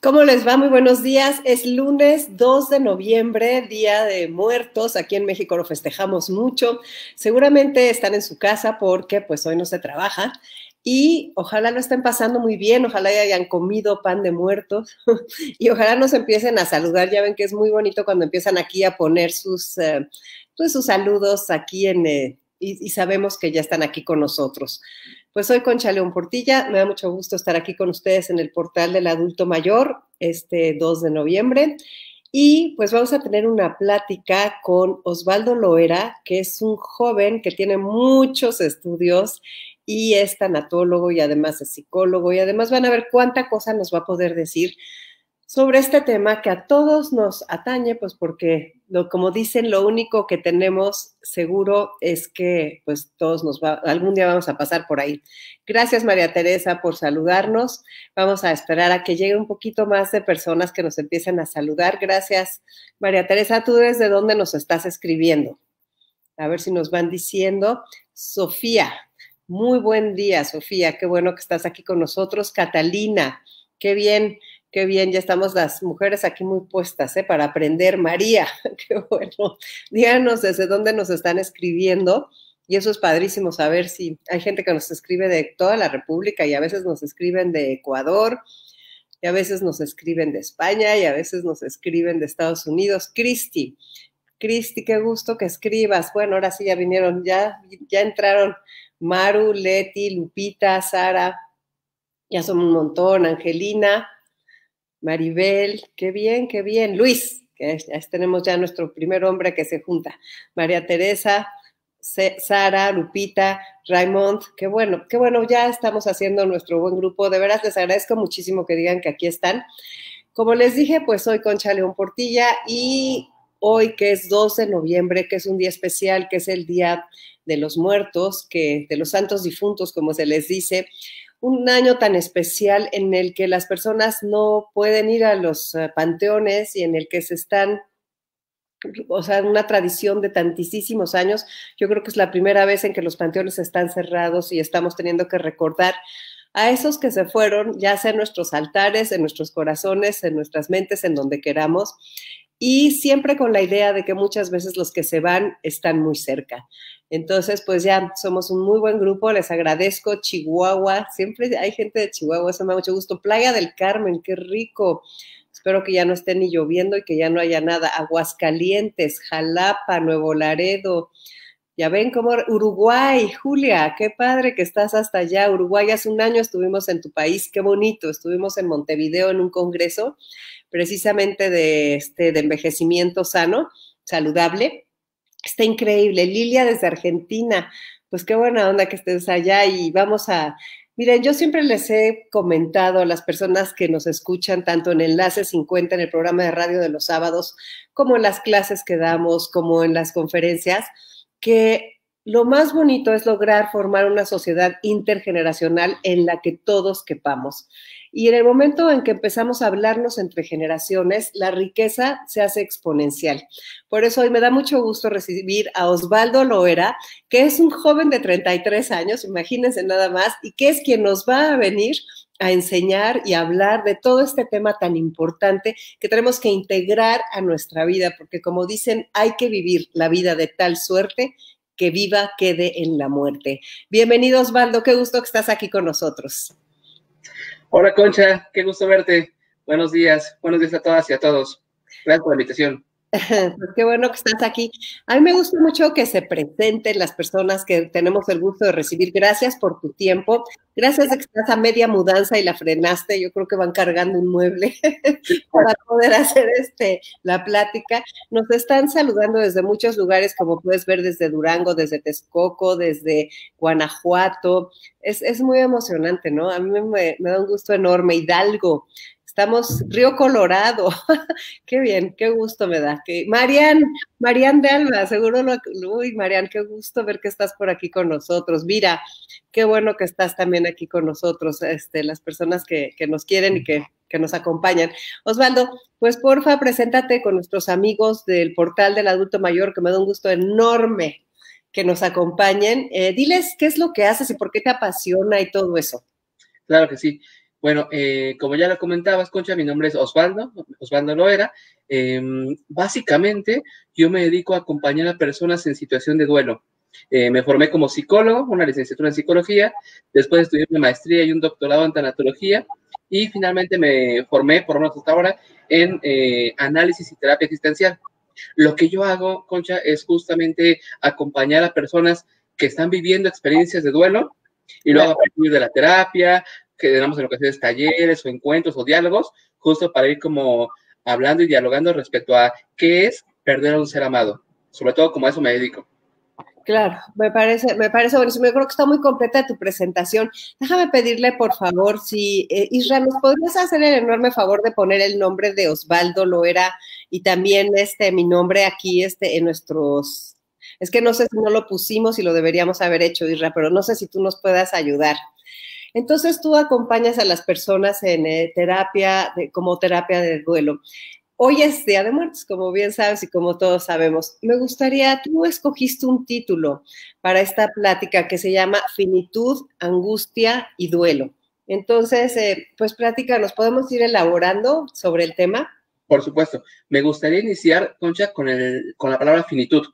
¿Cómo les va? Muy buenos días. Es lunes 2 de noviembre, Día de Muertos. Aquí en México lo festejamos mucho. Seguramente están en su casa porque pues hoy no se trabaja y ojalá lo estén pasando muy bien, ojalá ya hayan comido pan de muertos y ojalá nos empiecen a saludar. Ya ven que es muy bonito cuando empiezan aquí a poner sus saludos aquí y sabemos que ya están aquí con nosotros. Pues soy Concha León Portilla, me da mucho gusto estar aquí con ustedes en el portal del adulto mayor este 2 de noviembre y pues vamos a tener una plática con Osvaldo Loera, que es un joven que tiene muchos estudios y es tanatólogo y además es psicólogo y además van a ver cuánta cosa nos va a poder decir sobre este tema que a todos nos atañe, pues porque, como dicen, lo único que tenemos seguro es que pues algún día vamos a pasar por ahí. Gracias, María Teresa, por saludarnos. Vamos a esperar a que llegue un poquito más de personas que nos empiecen a saludar. Gracias, María Teresa. ¿Tú desde dónde nos estás escribiendo? A ver si nos van diciendo. Sofía, muy buen día, Sofía. Qué bueno que estás aquí con nosotros. Catalina, qué bien. Qué bien, ya estamos las mujeres aquí muy puestas, para aprender. María, qué bueno. Díganos desde dónde nos están escribiendo. Y eso es padrísimo saber si hay gente que nos escribe de toda la República y a veces nos escriben de Ecuador, y a veces nos escriben de España y a veces nos escriben de Estados Unidos. Cristi, qué gusto que escribas. Bueno, ahora sí ya vinieron, ya entraron Maru, Leti, Lupita, Sara, ya son un montón, Angelina, Maribel, qué bien, qué bien. Luis, que ya tenemos ya nuestro primer hombre que se junta. María Teresa, Sara, Lupita, Raymond, qué bueno, ya estamos haciendo nuestro buen grupo. De veras les agradezco muchísimo que digan que aquí están. Como les dije, pues soy Concha León Portilla y hoy que es 2 de noviembre, que es un día especial, que es el Día de los Muertos, de los santos difuntos, como se les dice, un año tan especial en el que las personas no pueden ir a los panteones y en el que se están, o sea, una tradición de tantísimos años. Yo creo que es la primera vez en que los panteones están cerrados y estamos teniendo que recordar a esos que se fueron, ya sea en nuestros altares, en nuestros corazones, en nuestras mentes, en donde queramos, y siempre con la idea de que muchas veces los que se van están muy cerca. Entonces, pues ya somos un muy buen grupo, les agradezco. Chihuahua, siempre hay gente de Chihuahua, eso me da mucho gusto. Playa del Carmen, qué rico. Espero que ya no esté ni lloviendo y que ya no haya nada. Aguascalientes, Jalapa, Nuevo Laredo. Ya ven cómo Uruguay, Julia, qué padre que estás hasta allá. Uruguay, hace un año estuvimos en tu país, qué bonito. Estuvimos en Montevideo en un congreso precisamente de envejecimiento sano, saludable. Está increíble. Lilia desde Argentina, pues qué buena onda que estés allá y miren, yo siempre les he comentado a las personas que nos escuchan, tanto en Enlace 50, en el programa de radio de los sábados, como en las clases que damos, como en las conferencias, que lo más bonito es lograr formar una sociedad intergeneracional en la que todos quepamos. Y en el momento en que empezamos a hablarnos entre generaciones, la riqueza se hace exponencial. Por eso hoy me da mucho gusto recibir a Osvaldo Loera, que es un joven de 33 años, imagínense nada más, y que es quien nos va a venir a enseñar y a hablar de todo este tema tan importante que tenemos que integrar a nuestra vida, porque como dicen, hay que vivir la vida de tal suerte que viva quede en la muerte. Bienvenido, Osvaldo, qué gusto que estás aquí con nosotros. Hola, Concha, qué gusto verte. Buenos días a todas y a todos. Gracias por la invitación. Pues qué bueno que estás aquí. A mí me gusta mucho que se presenten las personas que tenemos el gusto de recibir. Gracias por tu tiempo. Gracias de que estás a media mudanza y la frenaste. Yo creo que van cargando un mueble para poder hacer la plática. Nos están saludando desde muchos lugares, como puedes ver, desde Durango, desde Texcoco, desde Guanajuato. Es muy emocionante, ¿no? A mí me da un gusto enorme. Hidalgo. Estamos Río Colorado. Qué bien, qué gusto me da. Marian de Alba, seguro uy, Marian, qué gusto ver que estás por aquí con nosotros. Mira, qué bueno que estás también aquí con nosotros, las personas que nos quieren y que nos acompañan. Osvaldo, pues porfa, preséntate con nuestros amigos del portal del adulto mayor, que me da un gusto enorme que nos acompañen. Diles qué es lo que haces y por qué te apasiona y todo eso. Claro que sí. Bueno, como ya lo comentabas, Concha, mi nombre es Osvaldo, Osvaldo Loera. Básicamente, yo me dedico a acompañar a personas en situación de duelo. Me formé como psicólogo, una licenciatura en psicología, después estudié una maestría y un doctorado en tanatología, y finalmente me formé, por lo menos hasta ahora, en análisis y terapia existencial. Lo que yo hago, Concha, es justamente acompañar a personas que están viviendo experiencias de duelo, y luego a partir de la terapia, que tenemos en ocasiones talleres o encuentros o diálogos, justo para ir como hablando y dialogando respecto a qué es perder a un ser amado, sobre todo como a eso me dedico. Claro, me parece buenísimo. Yo creo que está muy completa tu presentación. Déjame pedirle, por favor, si Israel, ¿nos podrías hacer el enorme favor de poner el nombre de Osvaldo Loera y también mi nombre aquí en nuestros... Es que no sé si no lo pusimos y lo deberíamos haber hecho, Israel, pero no sé si tú nos puedas ayudar. Entonces, tú acompañas a las personas en como terapia de duelo. Hoy es Día de Muertos, como bien sabes y como todos sabemos. Me gustaría, tú escogiste un título para esta plática que se llama Finitud, Angustia y Duelo. Entonces, pues platícanos, ¿podemos ir elaborando sobre el tema? Por supuesto. Me gustaría iniciar, Concha, con la palabra finitud.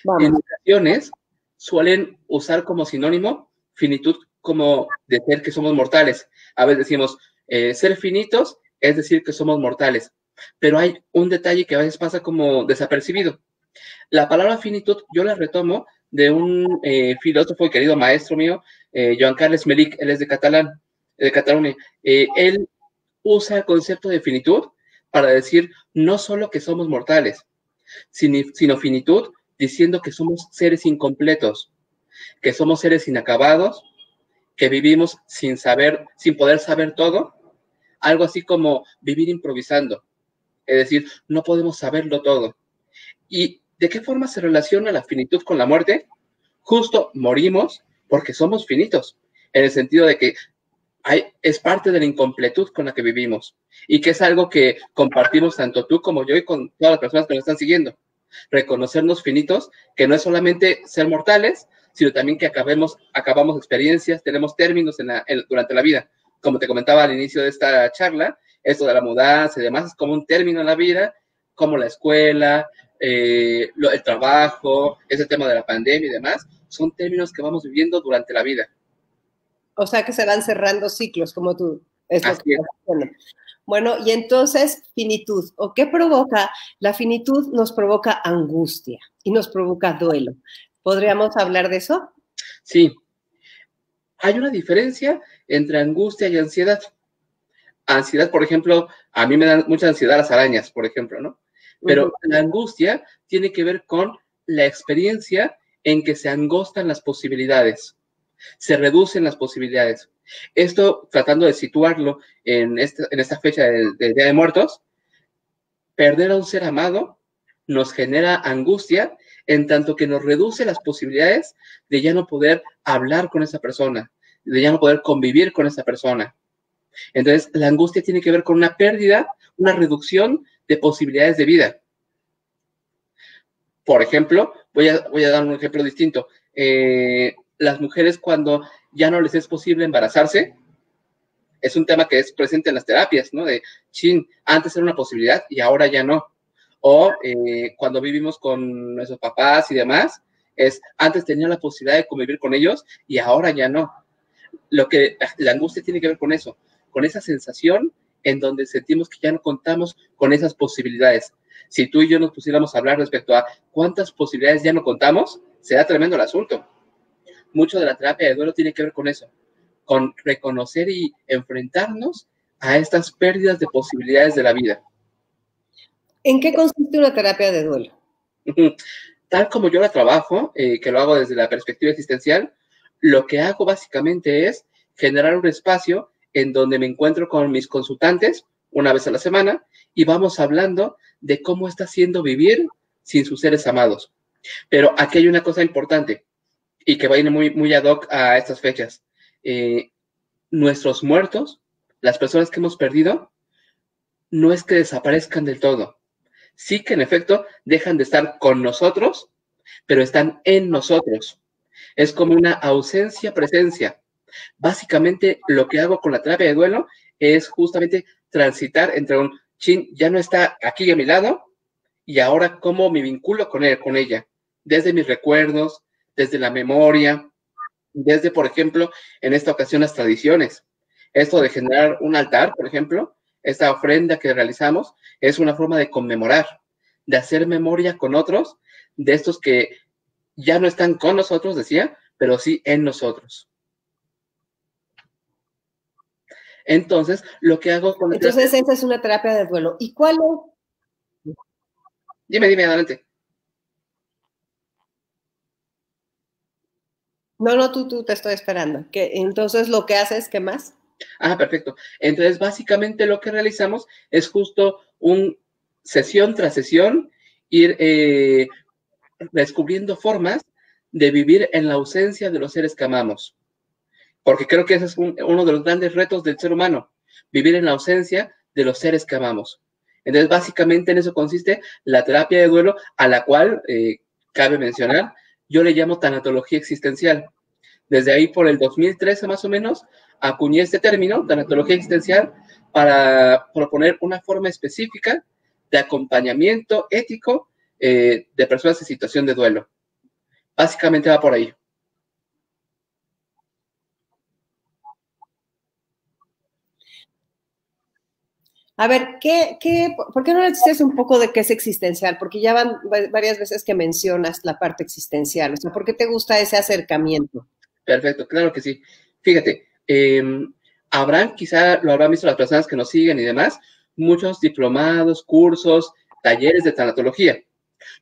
Vamos. En ocasiones suelen usar como sinónimo finitud como de ser que somos mortales. A veces decimos, ser finitos es decir que somos mortales. Pero hay un detalle que a veces pasa como desapercibido. La palabra finitud yo la retomo de un filósofo y querido maestro mío, Joan Carles Melic, él es de Cataluña. Él usa el concepto de finitud para decir no solo que somos mortales, sino finitud diciendo que somos seres incompletos, que somos seres inacabados, que vivimos sin poder saber todo, algo así como vivir improvisando. Es decir, no podemos saberlo todo. ¿Y de qué forma se relaciona la finitud con la muerte? Justo morimos porque somos finitos, en el sentido de que es parte de la incompletud con la que vivimos y que es algo que compartimos tanto tú como yo y con todas las personas que nos están siguiendo. Reconocernos finitos, que no es solamente ser mortales, sino también que acabamos experiencias, tenemos términos durante la vida. Como te comentaba al inicio de esta charla, esto de la mudanza y demás es como un término en la vida, como la escuela, el trabajo, ese tema de la pandemia y demás, son términos que vamos viviendo durante la vida. O sea que se van cerrando ciclos, como tú. Es lo que Así es. Bueno, y entonces, finitud. ¿O qué provoca? La finitud nos provoca angustia y nos provoca duelo. ¿Podríamos hablar de eso? Sí. Hay una diferencia entre angustia y ansiedad. Ansiedad, por ejemplo, a mí me dan mucha ansiedad las arañas, por ejemplo, ¿no? Pero la angustia tiene que ver con la experiencia en que se angostan las posibilidades, se reducen las posibilidades. Esto, tratando de situarlo en esta fecha del Día de Muertos, perder a un ser amado nos genera angustia en tanto que nos reduce las posibilidades de ya no poder hablar con esa persona, de ya no poder convivir con esa persona. Entonces, la angustia tiene que ver con una pérdida, una reducción de posibilidades de vida. Por ejemplo, voy a dar un ejemplo distinto. Las mujeres cuando ya no les es posible embarazarse, es un tema que es presente en las terapias, ¿no? De, antes era una posibilidad y ahora ya no. O cuando vivimos con nuestros papás y demás, antes tenía la posibilidad de convivir con ellos y ahora ya no. La angustia tiene que ver con eso, con esa sensación en donde sentimos que ya no contamos con esas posibilidades. Si tú y yo nos pusiéramos a hablar respecto a cuántas posibilidades ya no contamos, será tremendo el asunto. Mucho de la terapia de duelo tiene que ver con eso, con reconocer y enfrentarnos a estas pérdidas de posibilidades de la vida. ¿En qué consiste una terapia de duelo? Tal como yo la trabajo, que lo hago desde la perspectiva existencial, lo que hago básicamente es generar un espacio en donde me encuentro con mis consultantes una vez a la semana y vamos hablando de cómo está siendo vivir sin sus seres amados. Pero aquí hay una cosa importante y que va a ir muy, muy ad hoc a estas fechas. Nuestros muertos, las personas que hemos perdido, no es que desaparezcan del todo. Sí que en efecto dejan de estar con nosotros, pero están en nosotros. Es como una ausencia-presencia. Básicamente lo que hago con la terapia de duelo es justamente transitar entre un chin, ya no está aquí a mi lado, y ahora cómo me vinculo con él, con ella, desde mis recuerdos, desde la memoria, desde, por ejemplo, en esta ocasión las tradiciones. Esto de generar un altar, por ejemplo, esta ofrenda que realizamos, es una forma de conmemorar, de hacer memoria con otros, de estos que ya no están con nosotros, decía, pero sí en nosotros. Entonces, lo que hago con... Entonces, esa es una terapia de duelo. ¿Y cuál es? Dime, adelante. No, tú te estoy esperando. Entonces, lo que haces, ¿qué más? Ah, perfecto. Entonces, básicamente lo que realizamos es justo un sesión tras sesión, ir descubriendo formas de vivir en la ausencia de los seres que amamos. Porque creo que ese es uno de los grandes retos del ser humano, vivir en la ausencia de los seres que amamos. Entonces, básicamente en eso consiste la terapia de duelo, a la cual, cabe mencionar, yo le llamo tanatología existencial. Desde ahí, por el 2013 más o menos, acuñé este término, tanatología existencial, para proponer una forma específica de acompañamiento ético de personas en situación de duelo. Básicamente va por ahí. A ver, ¿por qué no les dices un poco de qué es existencial? Porque ya van varias veces que mencionas la parte existencial. O sea, ¿por qué te gusta ese acercamiento? Perfecto, claro que sí. Fíjate, quizá lo habrán visto las personas que nos siguen y demás, muchos diplomados, cursos, talleres de tanatología.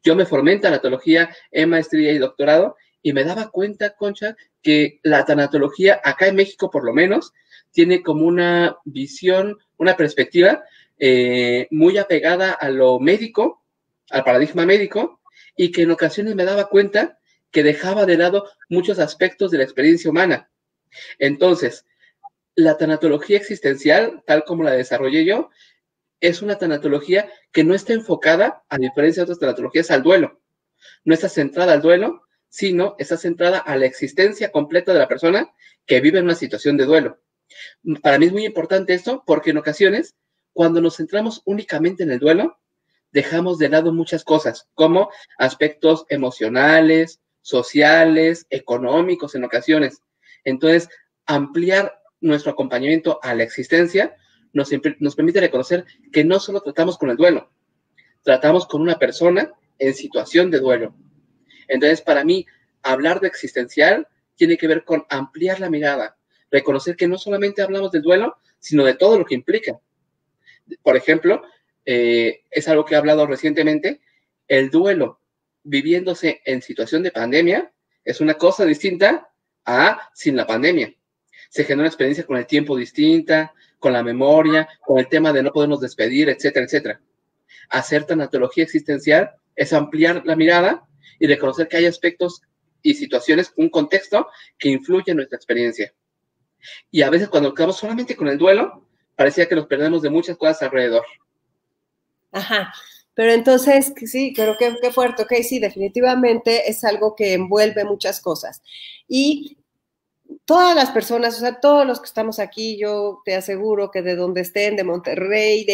Yo me formé en tanatología en maestría y doctorado y me daba cuenta, Concha, que la tanatología, acá en México por lo menos, tiene como una visión, una perspectiva muy apegada a lo médico, al paradigma médico, y que en ocasiones me daba cuenta que dejaba de lado muchos aspectos de la experiencia humana. Entonces, la tanatología existencial, tal como la desarrollé yo, es una tanatología que no está enfocada, a diferencia de otras tanatologías, al duelo. No está centrada al duelo, sino está centrada a la existencia completa de la persona que vive en una situación de duelo. Para mí es muy importante esto porque en ocasiones, cuando nos centramos únicamente en el duelo, dejamos de lado muchas cosas, como aspectos emocionales, sociales, económicos en ocasiones. Entonces, ampliar nuestro acompañamiento a la existencia nos permite reconocer que no solo tratamos con el duelo, tratamos con una persona en situación de duelo. Entonces, para mí, hablar de existencial tiene que ver con ampliar la mirada, reconocer que no solamente hablamos del duelo, sino de todo lo que implica. Por ejemplo, es algo que he hablado recientemente, el duelo viviéndose en situación de pandemia es una cosa distinta a sin la pandemia. Se genera una experiencia con el tiempo distinta, con la memoria, con el tema de no podernos despedir, etcétera, etcétera. Hacer tanatología existencial es ampliar la mirada y reconocer que hay aspectos y situaciones, un contexto que influye en nuestra experiencia. Y a veces cuando quedamos solamente con el duelo, parecía que nos perdemos de muchas cosas alrededor. Ajá, pero entonces, sí, pero qué fuerte, ok, sí, definitivamente es algo que envuelve muchas cosas. Y todas las personas, o sea, todos los que estamos aquí, yo te aseguro que de donde estén, de Monterrey,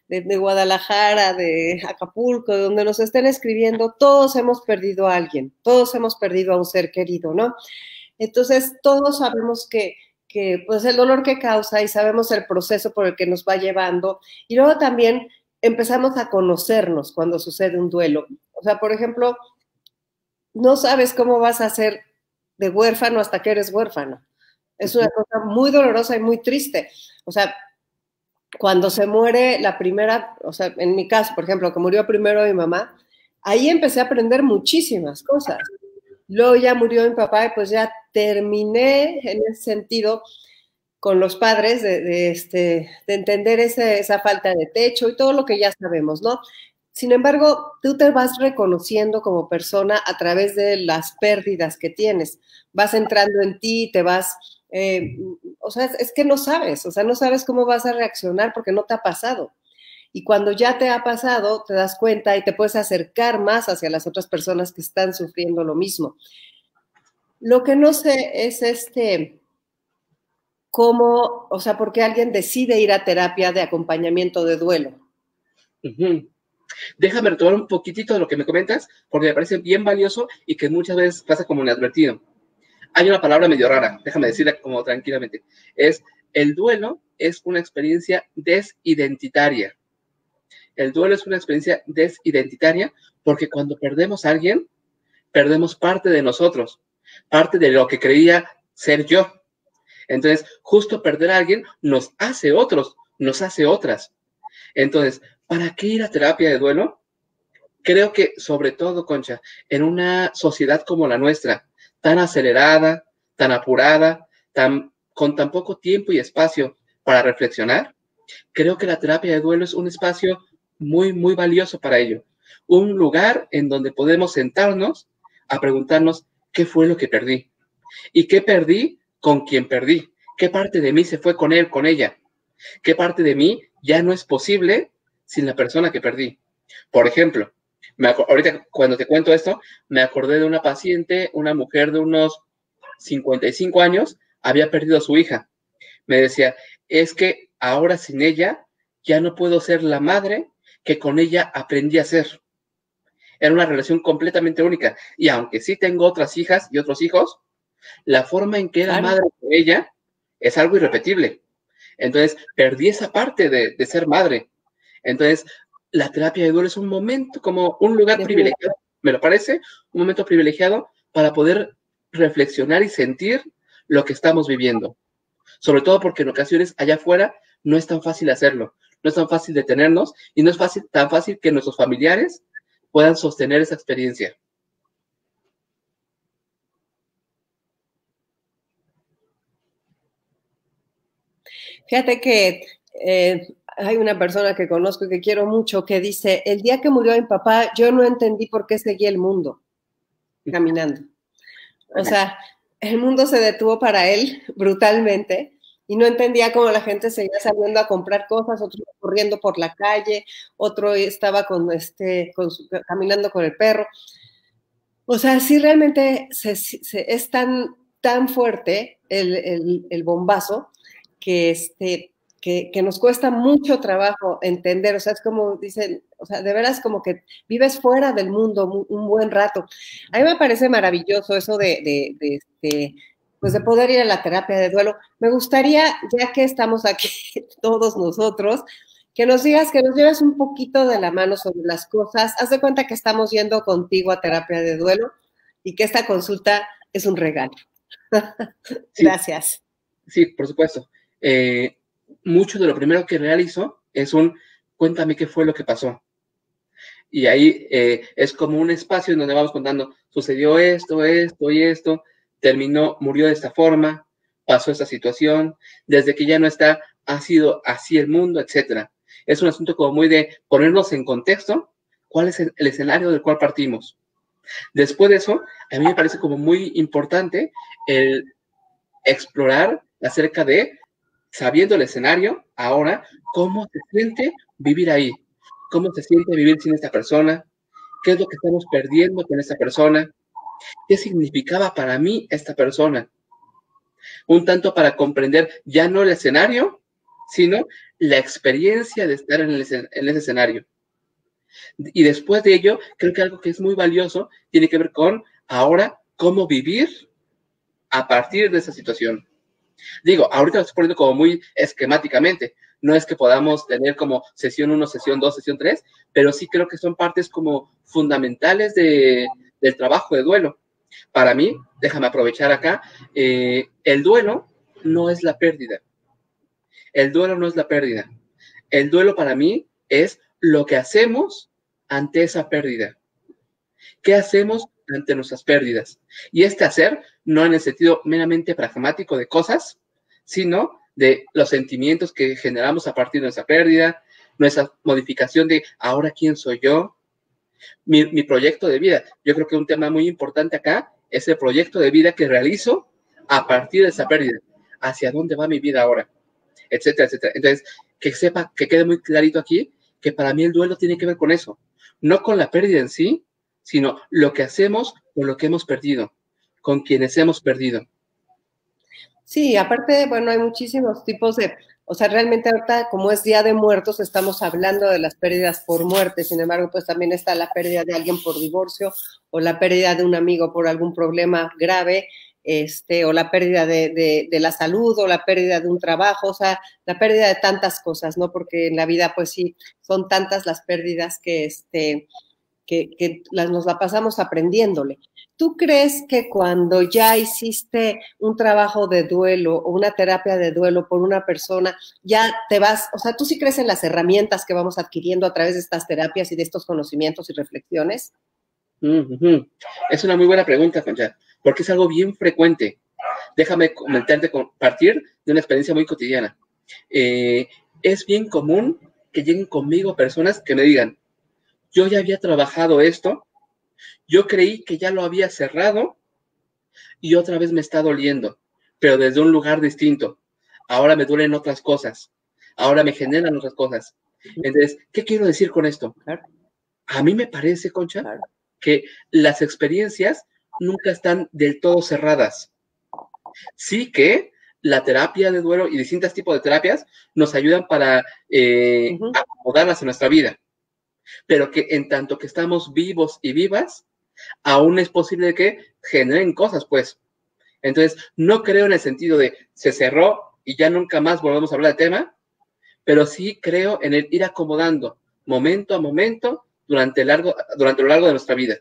de Guadalajara, de Acapulco, de donde nos estén escribiendo, todos hemos perdido a alguien, todos hemos perdido a un ser querido, ¿no? Entonces, todos sabemos que pues el dolor que causa y sabemos el proceso por el que nos va llevando. Y luego también empezamos a conocernos cuando sucede un duelo. O sea, por ejemplo, no sabes cómo vas a ser de huérfano hasta que eres huérfano. Es una cosa muy dolorosa y muy triste. O sea, cuando se muere la primera, o sea, en mi caso, por ejemplo, que murió primero mi mamá, ahí empecé a aprender muchísimas cosas. Luego ya murió mi papá y pues ya terminé en ese sentido con los padres de entender esa falta de techo y todo lo que ya sabemos, ¿no? Sin embargo, tú te vas reconociendo como persona a través de las pérdidas que tienes. Vas entrando en ti, te vas, o sea, es que no sabes, o sea, no sabes cómo vas a reaccionar porque no te ha pasado. Y cuando ya te ha pasado, te das cuenta y te puedes acercar más hacia las otras personas que están sufriendo lo mismo. Lo que no sé es cómo, o sea, por qué alguien decide ir a terapia de acompañamiento de duelo. Déjame retomar un poquitito de lo que me comentas, porque me parece bien valioso y que muchas veces pasa como inadvertido. Hay una palabra medio rara, déjame decirla como tranquilamente. El duelo es una experiencia desidentitaria. El duelo es una experiencia desidentitaria porque cuando perdemos a alguien, perdemos parte de nosotros, parte de lo que creía ser yo. Entonces, justo perder a alguien nos hace otros, nos hace otras. Entonces, ¿para qué ir a terapia de duelo? Creo que, sobre todo, Concha, en una sociedad como la nuestra, tan acelerada, tan apurada, con tan poco tiempo y espacio para reflexionar, creo que la terapia de duelo es un espacio muy, muy valioso para ello. Un lugar en donde podemos sentarnos a preguntarnos qué fue lo que perdí y qué perdí con quien perdí, qué parte de mí se fue con él, con ella, qué parte de mí ya no es posible sin la persona que perdí. Por ejemplo, ahorita cuando te cuento esto, me acordé de una paciente, una mujer de unos 55 años, había perdido a su hija. Me decía, es que ahora sin ella ya no puedo ser la madre que con ella aprendí a ser. Era una relación completamente única. Y aunque sí tengo otras hijas y otros hijos, la forma en que era madre con ella es algo irrepetible. Entonces, perdí esa parte de ser madre. Entonces, la terapia de duelo es un momento, como un lugar privilegiado, me lo parece, un momento privilegiado para poder reflexionar y sentir lo que estamos viviendo. Sobre todo porque en ocasiones allá afuera no es tan fácil hacerlo, no es tan fácil detenernos y no es tan fácil que nuestros familiares puedan sostener esa experiencia. Fíjate que hay una persona que conozco y que quiero mucho que dice, el día que murió mi papá, yo no entendí por qué seguía el mundo caminando. O sea, el mundo se detuvo para él brutalmente y no entendía cómo la gente seguía saliendo a comprar cosas, otro corriendo por la calle, otro estaba caminando con el perro. O sea, sí realmente es tan fuerte el bombazo que nos cuesta mucho trabajo entender. O sea, es como dicen, o sea, de veras como que vives fuera del mundo un buen rato. A mí me parece maravilloso eso pues de poder ir a la terapia de duelo. Me gustaría, ya que estamos aquí todos nosotros, que nos digas, que nos lleves un poquito de la mano sobre las cosas. Haz de cuenta que estamos yendo contigo a terapia de duelo y que esta consulta es un regalo. Sí, gracias. Sí, por supuesto. Mucho de lo primero que realizo es cuéntame qué fue lo que pasó. Y ahí es como un espacio en donde vamos contando, sucedió esto, esto y esto, murió de esta forma, pasó esta situación, desde que ya no está, ha sido así el mundo, etcétera. Es un asunto como muy de ponernos en contexto cuál es el escenario del cual partimos. Después de eso, a mí me parece como muy importante el explorar acerca de, sabiendo el escenario, ahora, cómo se siente vivir ahí, cómo se siente vivir sin esta persona, qué es lo que estamos perdiendo con esta persona, qué significaba para mí esta persona. Un tanto para comprender ya no el escenario, sino la experiencia de estar en ese escenario. Y después de ello, creo que algo que es muy valioso tiene que ver con ahora cómo vivir a partir de esa situación. Digo, ahorita lo estoy poniendo como muy esquemáticamente. No es que podamos tener como sesión 1, sesión 2, sesión 3, pero sí creo que son partes como fundamentales del trabajo de duelo. Para mí, déjame aprovechar acá, el duelo no es la pérdida. El duelo no es la pérdida. El duelo para mí es lo que hacemos ante esa pérdida. ¿Qué hacemos ante nuestras pérdidas? Y este hacer no en el sentido meramente pragmático de cosas, sino de los sentimientos que generamos a partir de nuestra pérdida, nuestra modificación de ahora quién soy yo, mi proyecto de vida. Yo creo que un tema muy importante acá es el proyecto de vida que realizo a partir de esa pérdida. ¿Hacia dónde va mi vida ahora? Etcétera, etcétera. Entonces, que quede muy clarito aquí que para mí el duelo tiene que ver con eso, no con la pérdida en sí, sino lo que hacemos con lo que hemos perdido, con quienes hemos perdido. Sí, aparte, bueno, hay muchísimos tipos de, o sea, realmente ahorita como es Día de Muertos, estamos hablando de las pérdidas por muerte, sin embargo, pues también está la pérdida de alguien por divorcio o la pérdida de un amigo por algún problema grave, o la pérdida de la salud o la pérdida de un trabajo, o sea, la pérdida de tantas cosas, ¿no? Porque en la vida, pues sí, son tantas las pérdidas que nos la pasamos aprendiéndole. ¿Tú crees que cuando ya hiciste un trabajo de duelo o una terapia de duelo por una persona, ya te vas, o sea, tú sí crees en las herramientas que vamos adquiriendo a través de estas terapias y de estos conocimientos y reflexiones? Es una muy buena pregunta, Concha, porque es algo bien frecuente. Déjame comentarte, compartir de una experiencia muy cotidiana. Es bien común que lleguen conmigo personas que me digan, yo ya había trabajado esto, yo creí que ya lo había cerrado y otra vez me está doliendo, pero desde un lugar distinto. Ahora me duelen otras cosas, ahora me generan otras cosas. Entonces, ¿qué quiero decir con esto? Claro, A mí me parece, Concha, claro. que las experiencias nunca están del todo cerradas. Sí que la terapia de duelo y distintos tipos de terapias nos ayudan para acomodarlas en nuestra vida, pero que en tanto que estamos vivos y vivas, aún es posible que generen cosas, pues. Entonces, no creo en el sentido de se cerró y ya nunca más volvemos a hablar del tema, pero sí creo en el ir acomodando momento a momento durante lo largo de nuestra vida.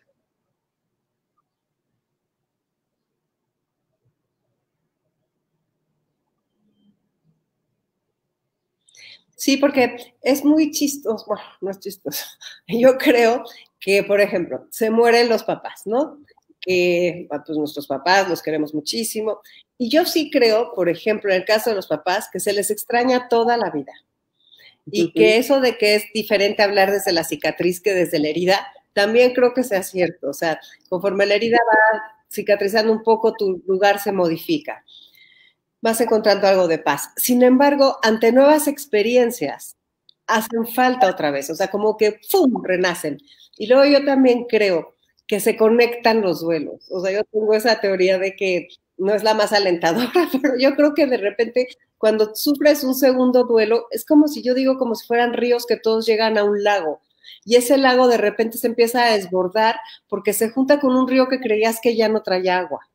Sí, porque es muy chistoso, bueno, no es chistoso. Yo creo que, por ejemplo, se mueren los papás, ¿no? Que pues nuestros papás los queremos muchísimo. Y yo sí creo, por ejemplo, en el caso de los papás, que se les extraña toda la vida. Y que eso de que es diferente hablar desde la cicatriz que desde la herida, también creo que sea cierto. O sea, conforme la herida va cicatrizando un poco, tu lugar se modifica, vas encontrando algo de paz. Sin embargo, ante nuevas experiencias, hacen falta otra vez, o sea, como que ¡pum! Renacen. Y luego yo también creo que se conectan los duelos. O sea, yo tengo esa teoría de que no es la más alentadora, pero yo creo que de repente cuando sufres un segundo duelo, es como si yo digo, como si fueran ríos que todos llegan a un lago. Y ese lago de repente se empieza a desbordar porque se junta con un río que creías que ya no traía agua.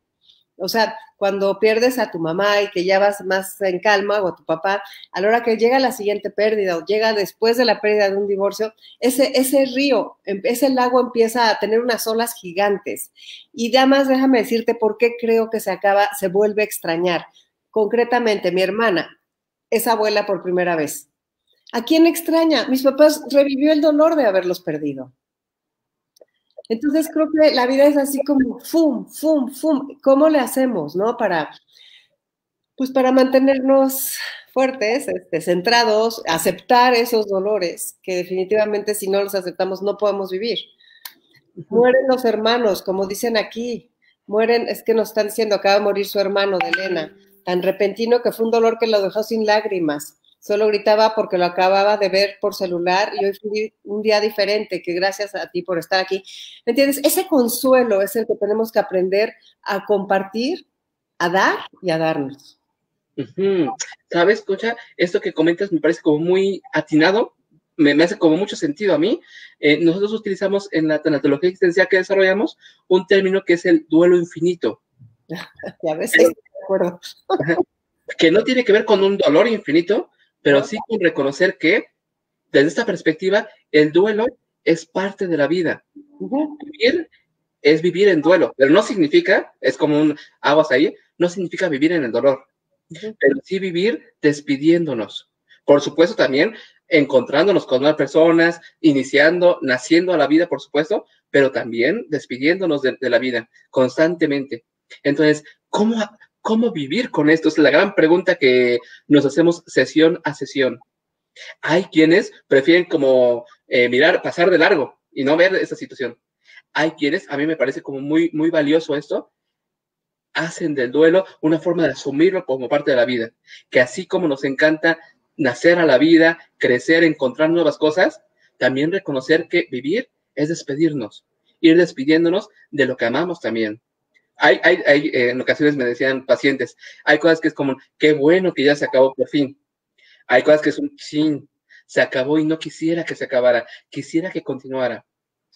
O sea, cuando pierdes a tu mamá y que ya vas más en calma o a tu papá, a la hora que llega la siguiente pérdida o llega después de la pérdida de un divorcio, ese río, ese lago empieza a tener unas olas gigantes. Y además déjame decirte por qué creo que se vuelve a extrañar. Concretamente, mi hermana es abuela por primera vez. ¿A quién extraña? Mis papás revivió el dolor de haberlos perdido. Entonces creo que la vida es así como fum, fum, fum. ¿Cómo le hacemos, no? Pues para mantenernos fuertes, centrados, aceptar esos dolores, que definitivamente si no los aceptamos no podemos vivir. Mueren los hermanos, como dicen aquí, mueren, es que nos están diciendo, acaba de morir su hermano de Elena, tan repentino que fue un dolor que lo dejó sin lágrimas. Solo gritaba porque lo acababa de ver por celular y hoy fue un día diferente, que gracias a ti por estar aquí. ¿Me entiendes? Ese consuelo es el que tenemos que aprender a compartir, a dar y a darnos. ¿Sabes, Concha? Esto que comentas me parece como muy atinado, me hace como mucho sentido a mí. Nosotros utilizamos en la tanatología existencial que desarrollamos un término que es el duelo infinito. Ya ves, estoy de acuerdo. Que no tiene que ver con un dolor infinito, pero sí con reconocer que, desde esta perspectiva, el duelo es parte de la vida. Vivir es vivir en duelo, pero no significa, es como un aguas ahí, no significa vivir en el dolor, pero sí vivir despidiéndonos. Por supuesto, también encontrándonos con nuevas personas, iniciando, naciendo a la vida, por supuesto, pero también despidiéndonos de la vida constantemente. Entonces, ¿cómo vivir con esto? Es la gran pregunta que nos hacemos sesión a sesión. Hay quienes prefieren como mirar, pasar de largo y no ver esa situación. Hay quienes, a mí me parece como muy, muy valioso esto, hacen del duelo una forma de asumirlo como parte de la vida. Que así como nos encanta nacer a la vida, crecer, encontrar nuevas cosas, también reconocer que vivir es despedirnos, ir despidiéndonos de lo que amamos también. En ocasiones me decían pacientes, hay cosas que es como, qué bueno que ya se acabó por fin. Hay cosas que son, sí, se acabó y no quisiera que se acabara, quisiera que continuara.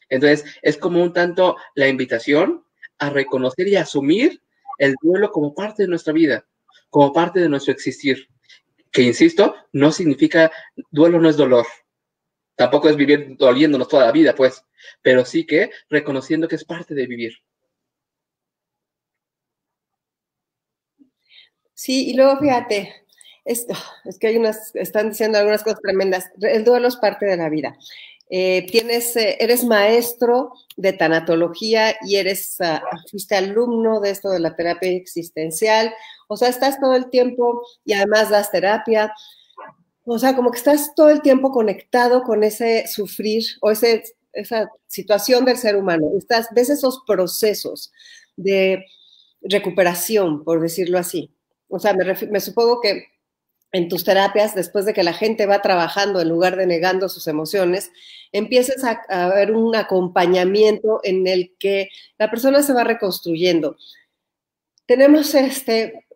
Entonces, es como un tanto la invitación a reconocer y asumir el duelo como parte de nuestra vida, como parte de nuestro existir. Que, insisto, no significa, duelo no es dolor. Tampoco es vivir doliéndonos toda la vida, pues, pero sí que reconociendo que es parte de vivir. Sí, y luego fíjate, es que están diciendo algunas cosas tremendas. El duelo es parte de la vida. Eres maestro de tanatología y fuiste alumno de esto de la terapia existencial. O sea, estás todo el tiempo y además das terapia. O sea, como que estás todo el tiempo conectado con ese sufrir o esa situación del ser humano. Ves esos procesos de recuperación, por decirlo así. O sea, me supongo que en tus terapias, después de que la gente va trabajando en lugar de negando sus emociones, empiezas a ver un acompañamiento en el que la persona se va reconstruyendo. Tenemos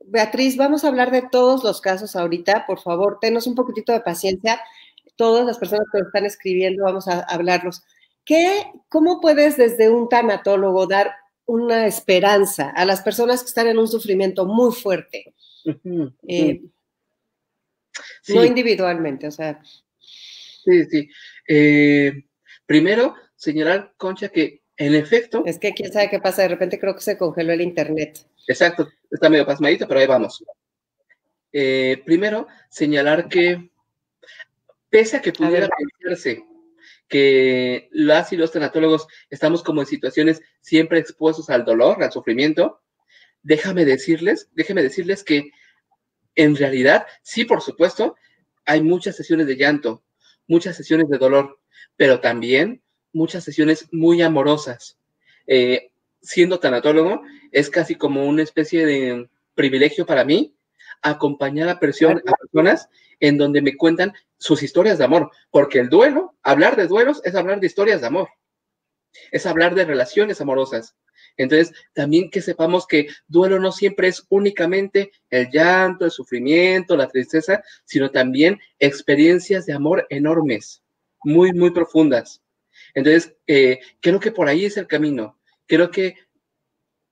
Beatriz, vamos a hablar de todos los casos ahorita, por favor, tenos un poquitito de paciencia. Todas las personas que lo están escribiendo, vamos a hablarlos. ¿Cómo puedes desde un tanatólogo dar una esperanza a las personas que están en un sufrimiento muy fuerte? Sí. No individualmente, o sea. Sí. Primero, señalar, Concha, que en efecto... Es que quién sabe qué pasa, de repente creo que se congeló el internet. Exacto, está medio pasmadito, pero ahí vamos. Primero, señalar que, pese a que pudiera pensarse que las y los tanatólogos estamos como en situaciones siempre expuestos al dolor, al sufrimiento, déjeme decirles que en realidad, sí, por supuesto, hay muchas sesiones de llanto, muchas sesiones de dolor, pero también muchas sesiones muy amorosas. Siendo tanatólogo, es casi como una especie de privilegio para mí acompañar a personas en donde me cuentan sus historias de amor, porque el duelo, hablar de duelos es hablar de historias de amor, es hablar de relaciones amorosas. Entonces, también que sepamos que duelo no siempre es únicamente el llanto, el sufrimiento, la tristeza, sino también experiencias de amor enormes, muy, muy profundas. Entonces, creo que por ahí es el camino. Creo que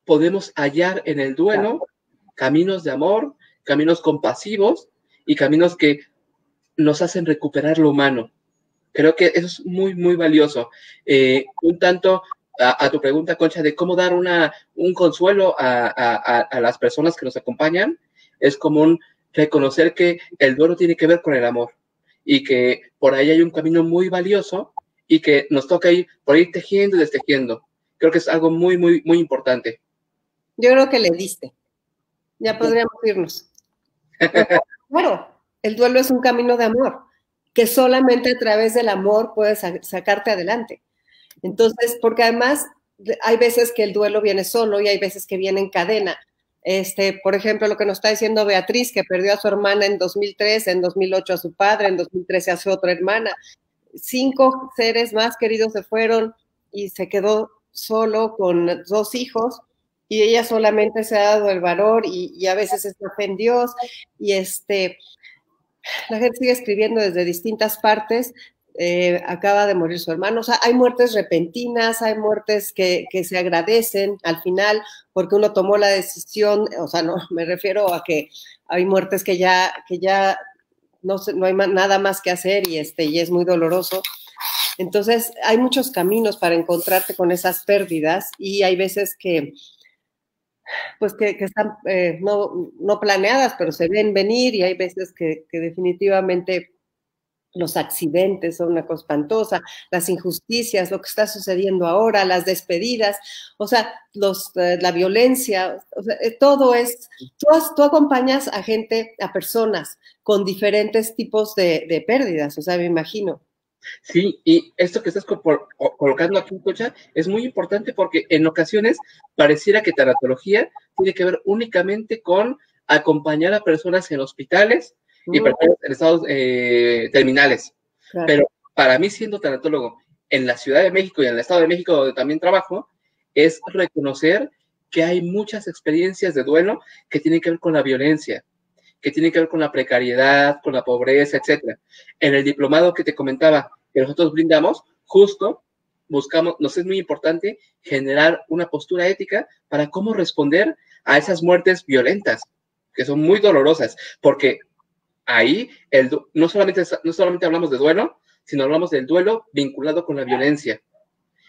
podemos hallar en el duelo caminos de amor, caminos compasivos y caminos que nos hacen recuperar lo humano. Creo que eso es muy, muy valioso. Un tanto a tu pregunta, Concha, de cómo dar un consuelo a las personas que nos acompañan, es como reconocer que el duelo tiene que ver con el amor y que por ahí hay un camino muy valioso y que nos toca ir por ir tejiendo y destejiendo. Creo que es algo muy, muy, muy importante. Yo creo que le diste. Ya podríamos irnos. Claro, el duelo es un camino de amor, que solamente a través del amor puedes sacarte adelante. Entonces, porque además hay veces que el duelo viene solo y hay veces que viene en cadena. Por ejemplo, lo que nos está diciendo Beatriz, que perdió a su hermana en 2003, en 2008 a su padre, en 2013 a su otra hermana. 5 seres más queridos se fueron y se quedó solo con 2 hijos y ella solamente se ha dado el valor y a veces está fe en Dios y la gente sigue escribiendo desde distintas partes. Acaba de morir su hermano. O sea, hay muertes repentinas, hay muertes que se agradecen al final porque uno tomó la decisión, o sea, no me refiero a que hay muertes que ya no hay nada más que hacer y es muy doloroso. Entonces, hay muchos caminos para encontrarte con esas pérdidas y hay veces que están no planeadas, pero se ven venir y hay veces que definitivamente los accidentes son una cosa espantosa, las injusticias, lo que está sucediendo ahora, las despedidas, o sea, la violencia, o sea, todo es, tú acompañas a gente, a personas con diferentes tipos de pérdidas, o sea, me imagino. Sí, y esto que estás colocando aquí, Cocha, es muy importante porque en ocasiones pareciera que tanatología tiene que ver únicamente con acompañar a personas en hospitales y personas en estados terminales. Claro. Pero para mí, siendo tanatólogo en la Ciudad de México y en el Estado de México, donde también trabajo, es reconocer que hay muchas experiencias de duelo que tienen que ver con la violencia, que tienen que ver con la precariedad, con la pobreza, etcétera. En el diplomado que te comentaba, que nosotros brindamos, justo buscamos, nos es muy importante generar una postura ética para cómo responder a esas muertes violentas, que son muy dolorosas, porque ahí no solamente hablamos de duelo, sino hablamos del duelo vinculado con la violencia.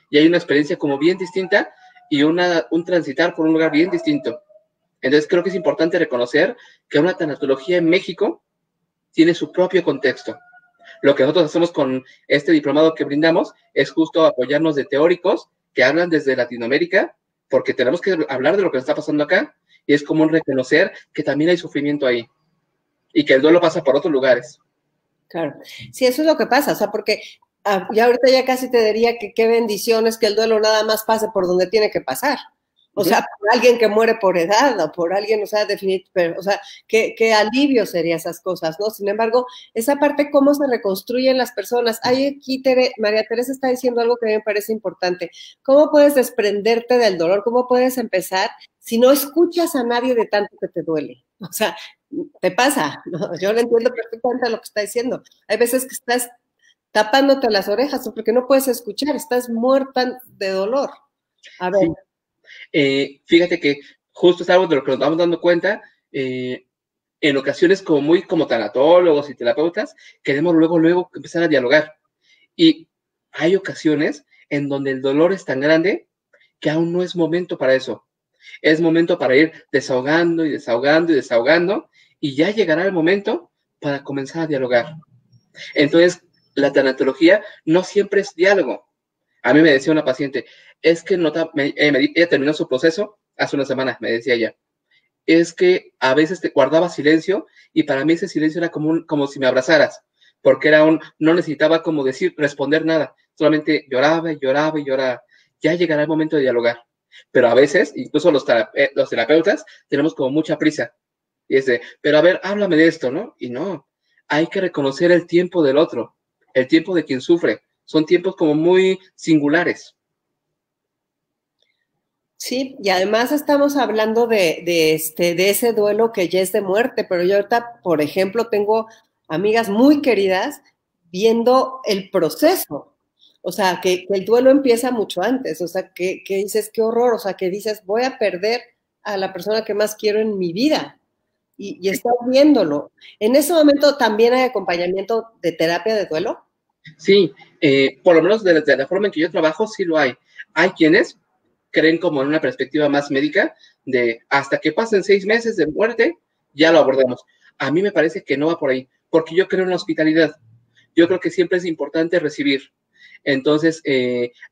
Y hay una experiencia como bien distinta y un transitar por un lugar bien distinto. Entonces creo que es importante reconocer que una tanatología en México tiene su propio contexto. Lo que nosotros hacemos con este diplomado que brindamos es justo apoyarnos de teóricos que hablan desde Latinoamérica, porque tenemos que hablar de lo que está pasando acá, y es común reconocer que también hay sufrimiento ahí, y que el duelo pasa por otros lugares. Claro, sí, eso es lo que pasa, o sea, porque ya ahorita ya casi te diría que qué bendiciones que el duelo nada más pase por donde tiene que pasar. O sea, por alguien que muere por edad o por alguien, o sea, definitivamente, o sea, qué alivio serían esas cosas, ¿no? Sin embargo, esa parte, cómo se reconstruyen las personas. Hay aquí, María Teresa está diciendo algo que a mí me parece importante. ¿Cómo puedes desprenderte del dolor? ¿Cómo puedes empezar si no escuchas a nadie de tanto que te duele? O sea, te pasa, ¿no? Yo lo entiendo perfectamente lo que está diciendo. Hay veces que estás tapándote las orejas porque no puedes escuchar, estás muerta de dolor. A ver. Sí. Fíjate que justo es algo de lo que nos vamos dando cuenta, en ocasiones como tanatólogos y terapeutas, queremos luego empezar a dialogar. Y hay ocasiones en donde el dolor es tan grande que aún no es momento para eso. Es momento para ir desahogando y desahogando y desahogando, y ya llegará el momento para comenzar a dialogar. Entonces, la tanatología no siempre es diálogo. A mí me decía una paciente, es que ella terminó su proceso hace una semana, me decía ella, es que a veces te guardaba silencio y para mí ese silencio era como si me abrazaras, porque no necesitaba como responder nada, solamente lloraba y lloraba y lloraba. Ya llegará el momento de dialogar, pero a veces, incluso los terapeutas, tenemos como mucha prisa, y pero a ver, háblame de esto, ¿no? Y no, hay que reconocer el tiempo del otro, el tiempo de quien sufre. Son tiempos como muy singulares. Sí, y además estamos hablando de ese duelo que ya es de muerte, pero yo ahorita, por ejemplo, tengo amigas muy queridas viendo el proceso, o sea, que el duelo empieza mucho antes, o sea, que dices, qué horror, o sea, que dices, voy a perder a la persona que más quiero en mi vida, y estás viéndolo. En ese momento también hay acompañamiento de terapia de duelo. Sí, por lo menos de la forma en que yo trabajo, sí lo hay. Hay quienes creen como en una perspectiva más médica de hasta que pasen 6 meses de muerte, ya lo abordamos. A mí me parece que no va por ahí, porque yo creo en la hospitalidad. Yo creo que siempre es importante recibir. Entonces,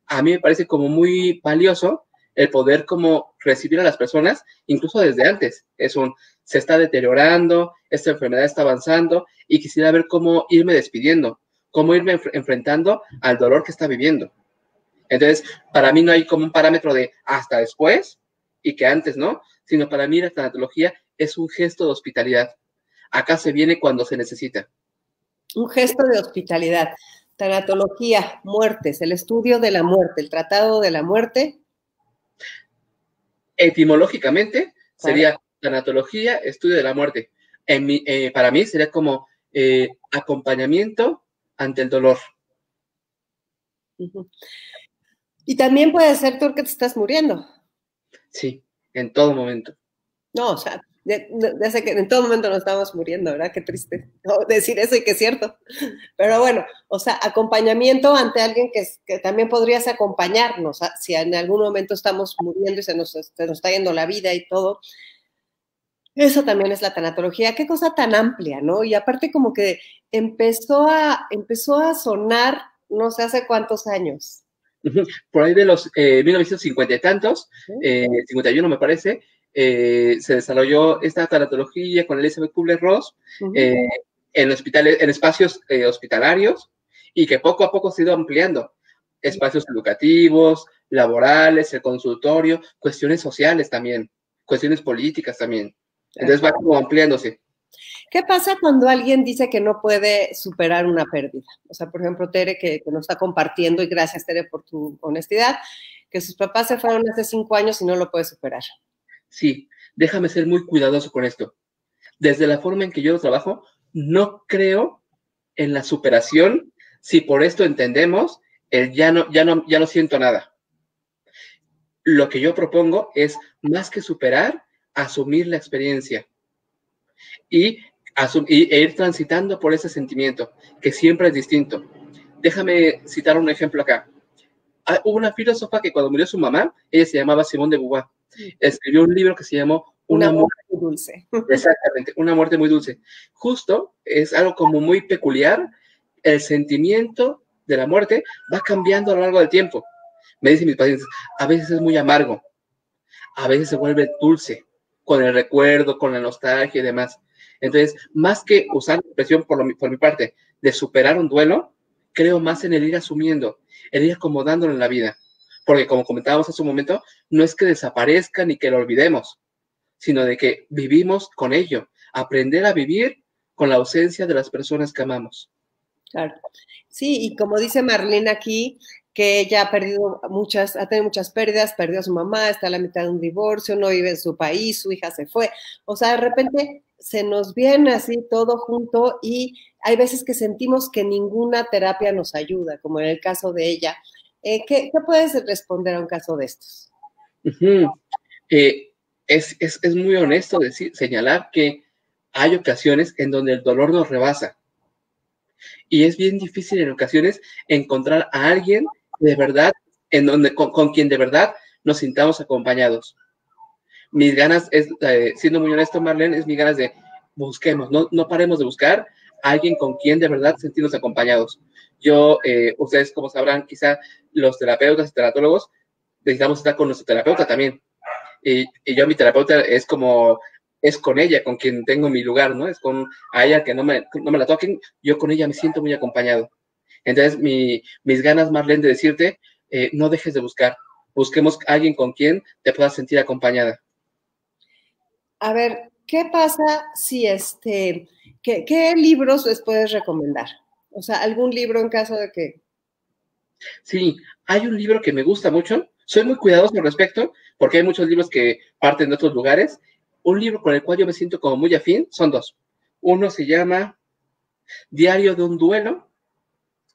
a mí me parece como muy valioso el poder como recibir a las personas, incluso desde antes. Se está deteriorando, esta enfermedad está avanzando y quisiera ver cómo irme despidiendo, cómo irme enfrentando al dolor que está viviendo. Entonces, para mí no hay como un parámetro de hasta después y que antes, ¿no? Sino para mí la tanatología es un gesto de hospitalidad. Acá se viene cuando se necesita. Un gesto de hospitalidad. Tanatología, muertes, el estudio de la muerte, el tratado de la muerte. Etimológicamente sería Claro. tanatología, estudio de la muerte. Para mí sería como acompañamiento ante el dolor. Uh-huh. Y también puede ser tú que te estás muriendo. Sí, en todo momento. No, o sea, ya sé que en todo momento nos estamos muriendo, ¿verdad? Qué triste, ¿no? Decir eso y que es cierto. Pero bueno, o sea, acompañamiento ante alguien que también podrías acompañarnos, ¿sabes? Si en algún momento estamos muriendo y se nos está yendo la vida y todo. Eso también es la tanatología. Qué cosa tan amplia, ¿no? Y aparte como que empezó a sonar no sé hace cuántos años. Por ahí de los 1950 y tantos, 51 me parece, se desarrolló esta tanatología con Elizabeth Kubler-Ross en espacios hospitalarios y que poco a poco se ha ido ampliando. Espacios educativos, laborales, el consultorio, cuestiones sociales también, cuestiones políticas también. Entonces va como ampliándose. ¿Qué pasa cuando alguien dice que no puede superar una pérdida? O sea, por ejemplo, Tere, que nos está compartiendo, y gracias, Tere, por tu honestidad, que sus papás se fueron hace 5 años y no lo puede superar. Sí, déjame ser muy cuidadoso con esto. Desde la forma en que yo lo trabajo, no creo en la superación si por esto entendemos el ya no siento nada. Lo que yo propongo es, más que superar, asumir la experiencia y, e ir transitando por ese sentimiento, que siempre es distinto. Déjame citar un ejemplo acá. Hubo una filósofa que cuando murió su mamá, ella se llamaba Simone de Beauvoir, escribió un libro que se llamó Una muerte muy dulce. Exactamente, una muerte muy dulce. Justo es algo como muy peculiar, el sentimiento de la muerte va cambiando a lo largo del tiempo. Me dicen mis pacientes, a veces es muy amargo, a veces se vuelve dulce, con el recuerdo, con la nostalgia y demás. Entonces, más que usar la expresión por mi parte de superar un duelo, creo más en el ir asumiendo, el ir acomodándolo en la vida. Porque como comentábamos hace un momento, no es que desaparezca ni que lo olvidemos, sino de que vivimos con ello, aprender a vivir con la ausencia de las personas que amamos. Claro. Sí, y como dice Marlene aquí, que ella ha ha tenido muchas pérdidas, perdió a su mamá, está a la mitad de un divorcio, no vive en su país, su hija se fue. O sea, de repente se nos viene así todo junto y hay veces que sentimos que ninguna terapia nos ayuda, como en el caso de ella. ¿Qué puedes responder a un caso de estos? Es muy honesto señalar que hay ocasiones en donde el dolor nos rebasa. Y es bien difícil en ocasiones encontrar a alguien de verdad, con quien de verdad nos sintamos acompañados. Mis ganas, siendo muy honesto, Marlene, es mis ganas de busquemos, no paremos de buscar a alguien con quien de verdad sentirnos acompañados. Yo, ustedes como sabrán, quizá los terapeutas y teratólogos necesitamos estar con nuestro terapeuta también. Y yo, mi terapeuta es con ella con quien tengo mi lugar, ¿no? Es con a ella que no me la toquen, yo con ella me siento muy acompañado. Entonces, mis ganas, Marlene, de decirte, no dejes de buscar. Busquemos a alguien con quien te puedas sentir acompañada. A ver, ¿qué pasa si qué libros les puedes recomendar? O sea, algún libro en caso de que... Sí, hay un libro que me gusta mucho. Soy muy cuidadoso al respecto, porque hay muchos libros que parten de otros lugares. Un libro con el cual yo me siento como muy afín, son dos. Uno se llama Diario de un duelo,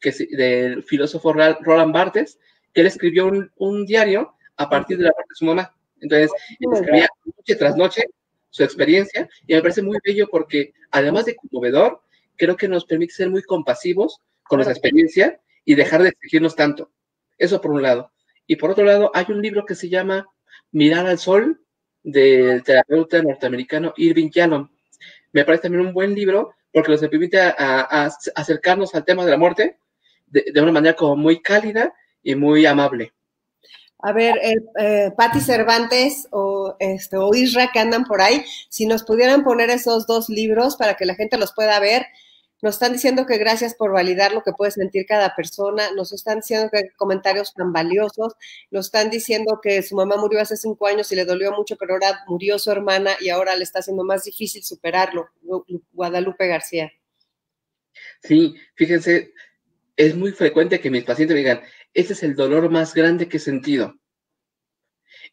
que es del filósofo Roland Barthes, que él escribió un diario a partir de la muerte de su mamá. Entonces, él escribía noche tras noche su experiencia, y me parece muy bello porque, además de conmovedor, creo que nos permite ser muy compasivos con nuestra experiencia y dejar de exigirnos tanto. Eso por un lado. Y por otro lado, hay un libro que se llama Mirar al Sol, del terapeuta norteamericano Irving Yalom. Me parece también un buen libro porque nos permite a acercarnos al tema de la muerte de una manera como muy cálida y muy amable. A ver, Patti Cervantes o Isra que andan por ahí, si nos pudieran poner esos dos libros para que la gente los pueda ver. Nos están diciendo que gracias por validar lo que puede sentir cada persona, nos están diciendo que hay comentarios tan valiosos, nos están diciendo que su mamá murió hace 5 años y le dolió mucho, pero ahora murió su hermana y ahora le está haciendo más difícil superarlo. Guadalupe García. Sí, fíjense, es muy frecuente que mis pacientes me digan, ese es el dolor más grande que he sentido.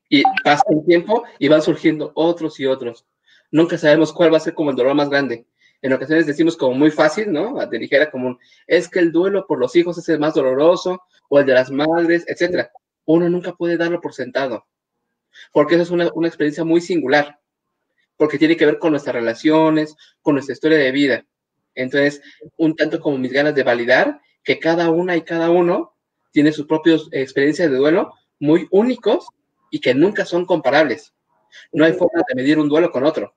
Y pasa el tiempo y van surgiendo otros y otros. Nunca sabemos cuál va a ser como el dolor más grande. En ocasiones decimos como muy fácil, ¿no? De ligera común, es que el duelo por los hijos es el más doloroso, o el de las madres, etcétera. Uno nunca puede darlo por sentado, porque eso es una experiencia muy singular, porque tiene que ver con nuestras relaciones, con nuestra historia de vida. Entonces, un tanto como mis ganas de validar que cada una y cada uno tiene sus propias experiencias de duelo muy únicos y que nunca son comparables. No hay forma de medir un duelo con otro.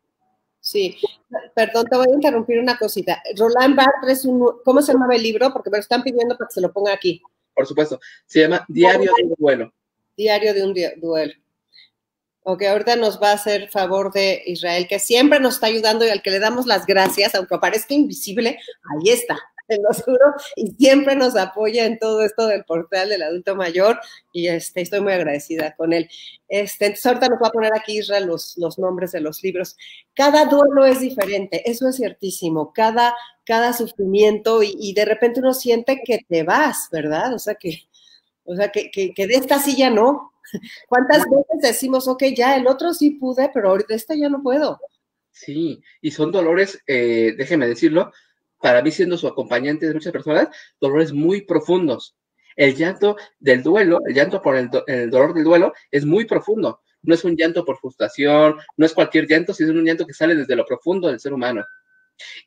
Sí, perdón, te voy a interrumpir una cosita. Roland Barthes, ¿cómo se llama el libro? Porque me lo están pidiendo para que se lo ponga aquí. Por supuesto, se llama Diario de un duelo. Diario de un duelo. Ok, ahorita nos va a hacer favor de Israel, que siempre nos está ayudando y al que le damos las gracias, aunque parezca invisible, ahí está, en lo oscuro, y siempre nos apoya en todo esto del portal del adulto mayor, y estoy muy agradecida con él. Entonces ahorita nos va a poner aquí Israel los nombres de los libros. Cada duelo es diferente, eso es ciertísimo, cada sufrimiento, y de repente uno siente que te vas, ¿verdad? O sea, que de esta silla no. ¿Cuántas veces decimos, ok, ya el otro sí pude, pero ahorita esta ya no puedo? Sí, y son dolores, déjeme decirlo, para mí siendo su acompañante de muchas personas, dolores muy profundos. El llanto del duelo, el llanto por el dolor del duelo es muy profundo. No es un llanto por frustración, no es cualquier llanto, sino es un llanto que sale desde lo profundo del ser humano.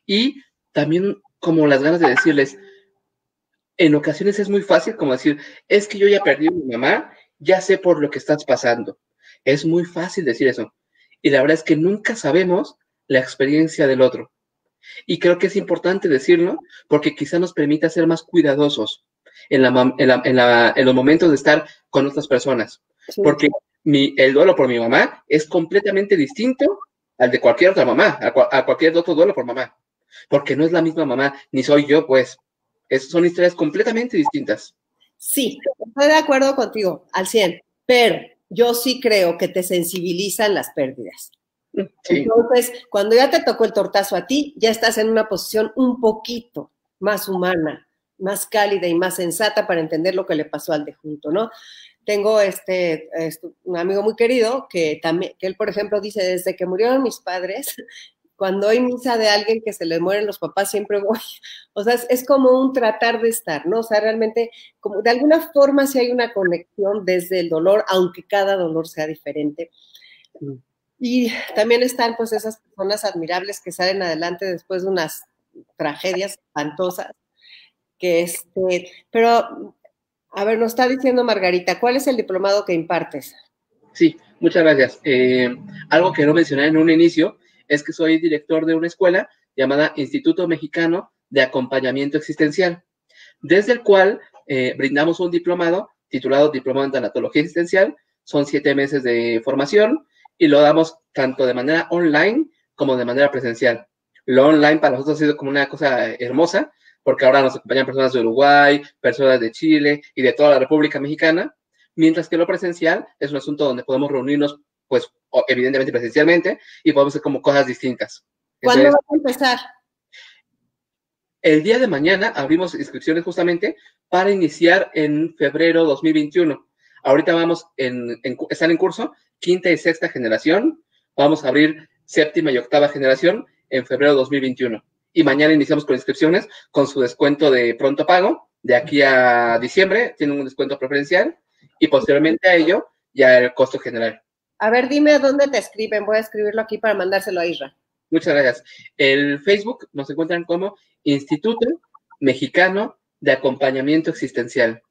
Y también como las ganas de decirles, en ocasiones es muy fácil como decir, es que yo ya perdí a mi mamá, ya sé por lo que estás pasando. Es muy fácil decir eso. Y la verdad es que nunca sabemos la experiencia del otro. Y creo que es importante decirlo porque quizá nos permita ser más cuidadosos en los momentos de estar con otras personas. Sí. Porque el duelo por mi mamá es completamente distinto al de cualquier otra mamá, a cualquier otro duelo por mamá. Porque no es la misma mamá, ni soy yo, pues. Son historias completamente distintas. Sí, estoy de acuerdo contigo, al 100, pero yo sí creo que te sensibilizan las pérdidas. Sí. Entonces, cuando ya te tocó el tortazo a ti, ya estás en una posición un poquito más humana, más cálida y más sensata para entender lo que le pasó al de junto, ¿no? Tengo un amigo muy querido que también, que él, por ejemplo, dice, desde que murieron mis padres, cuando hay misa de alguien que se le mueren los papás, siempre voy. O sea, es como un tratar de estar, ¿no? O sea, realmente, como de alguna forma sí hay una conexión desde el dolor, aunque cada dolor sea diferente. Y también están pues esas personas admirables que salen adelante después de unas tragedias espantosas, pero a ver, nos está diciendo Margarita, ¿cuál es el diplomado que impartes? Sí, muchas gracias. Algo que no mencioné en un inicio es que soy director de una escuela llamada Instituto Mexicano de Acompañamiento Existencial, desde el cual brindamos un diplomado titulado Diplomado en Tanatología Existencial. Son 7 meses de formación y lo damos tanto de manera online como de manera presencial. Lo online para nosotros ha sido como una cosa hermosa, porque ahora nos acompañan personas de Uruguay, personas de Chile y de toda la República Mexicana, mientras que lo presencial es un asunto donde podemos reunirnos, pues evidentemente presencialmente, y podemos hacer como cosas distintas. ¿Cuándo vas a empezar? El día de mañana abrimos inscripciones justamente para iniciar en febrero 2021. Ahorita están en curso quinta y sexta generación. Vamos a abrir séptima y octava generación en febrero 2021. Y mañana iniciamos con inscripciones con su descuento de pronto pago. De aquí a diciembre tienen un descuento preferencial y posteriormente a ello ya el costo general. A ver, dime dónde te escriben. Voy a escribirlo aquí para mandárselo a Isra. Muchas gracias. El Facebook nos encuentran como Instituto Mexicano de Acompañamiento Existencial.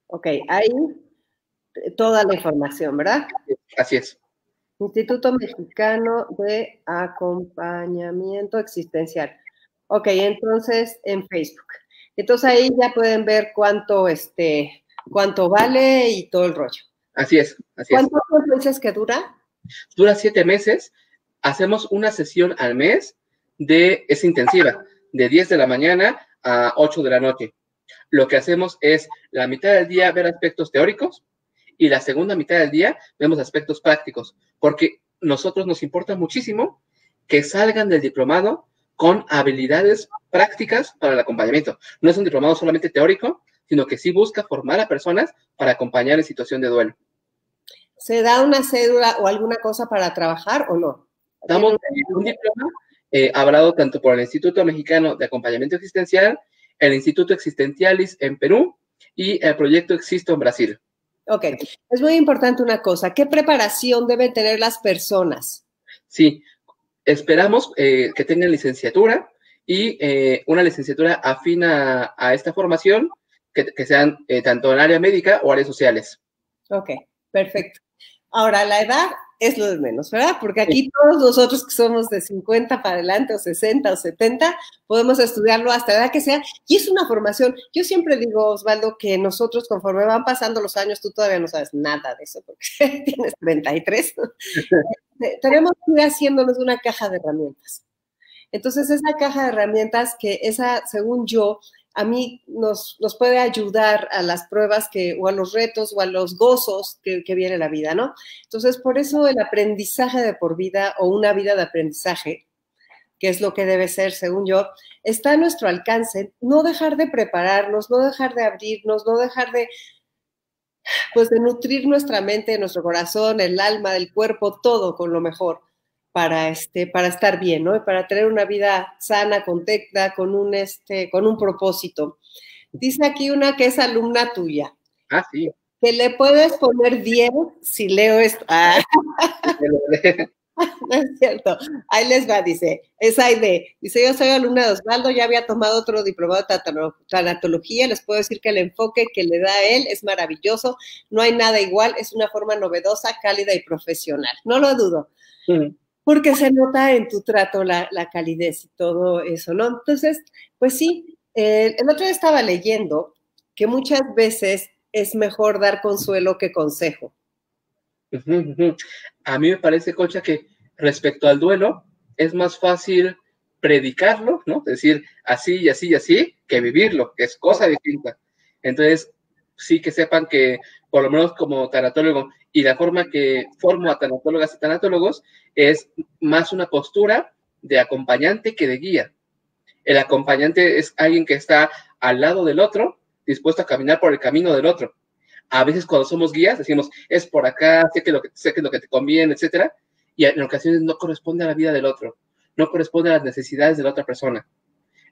Ok, ahí toda la información, ¿verdad? Así es. Instituto Mexicano de Acompañamiento Existencial. Ok, entonces en Facebook. Entonces ahí ya pueden ver cuánto vale y todo el rollo. Así es, así es. ¿Cuánto tiempo dices que dura? Dura 7 meses. Hacemos una sesión al mes es intensiva, de 10 de la mañana a 8 de la noche. Lo que hacemos es la mitad del día ver aspectos teóricos y la segunda mitad del día vemos aspectos prácticos, porque nosotros nos importa muchísimo que salgan del diplomado con habilidades prácticas para el acompañamiento. No es un diplomado solamente teórico, sino que sí busca formar a personas para acompañar en situación de duelo. ¿Se da una cédula o alguna cosa para trabajar o no? Damos un diploma avalado tanto por el Instituto Mexicano de Acompañamiento Existencial, el Instituto Existentialis en Perú y el proyecto Existo en Brasil. Ok, es muy importante una cosa, ¿qué preparación deben tener las personas? Sí, esperamos que tengan licenciatura y una licenciatura afín a esta formación, que sean tanto en área médica o áreas sociales. Ok, perfecto. Ahora, la edad es lo de menos, ¿verdad? Porque aquí todos nosotros que somos de 50 para adelante o 60 o 70, podemos estudiarlo hasta la edad que sea. Y es una formación. Yo siempre digo, Osvaldo, que nosotros conforme van pasando los años, tú todavía no sabes nada de eso porque tienes 33. Tenemos que ir haciéndonos una caja de herramientas. Entonces, esa caja de herramientas según yo, a mí nos puede ayudar a las pruebas o a los retos o a los gozos que viene la vida, ¿no? Entonces, por eso el aprendizaje de por vida o una vida de aprendizaje, que es lo que debe ser, según yo, está a nuestro alcance. No dejar de prepararnos, no dejar de abrirnos, no dejar de pues de nutrir nuestra mente, nuestro corazón, el alma, el cuerpo, todo con lo mejor para estar bien, ¿no? Y para tener una vida sana, contenta, con un propósito. Dice aquí una que es alumna tuya. Ah, sí. Que le puedes poner 10 si leo esto. Ah. No es cierto. Ahí les va, dice. Es Aide. Dice, yo soy alumna de Osvaldo, ya había tomado otro diplomado de tanatología. Les puedo decir que el enfoque que le da a él es maravilloso. No hay nada igual. Es una forma novedosa, cálida y profesional. No lo dudo. Porque se nota en tu trato la calidez y todo eso, ¿no? Entonces, pues sí. El otro día estaba leyendo que muchas veces es mejor dar consuelo que consejo. A mí me parece, Concha, que respecto al duelo, es más fácil predicarlo, ¿no? Es decir, así y así y así, que vivirlo, que es cosa distinta. Entonces, sí que sepan que, por lo menos como tanatólogo, y la forma que formo a tanatólogas y tanatólogos es más una postura de acompañante que de guía. El acompañante es alguien que está al lado del otro, dispuesto a caminar por el camino del otro. A veces cuando somos guías decimos, es por acá, sé que es lo que te conviene, etcétera, y en ocasiones no corresponde a la vida del otro, no corresponde a las necesidades de la otra persona.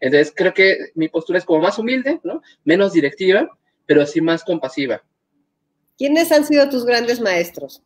Entonces creo que mi postura es como más humilde, ¿no? Menos directiva, pero sí más compasiva. ¿Quiénes han sido tus grandes maestros?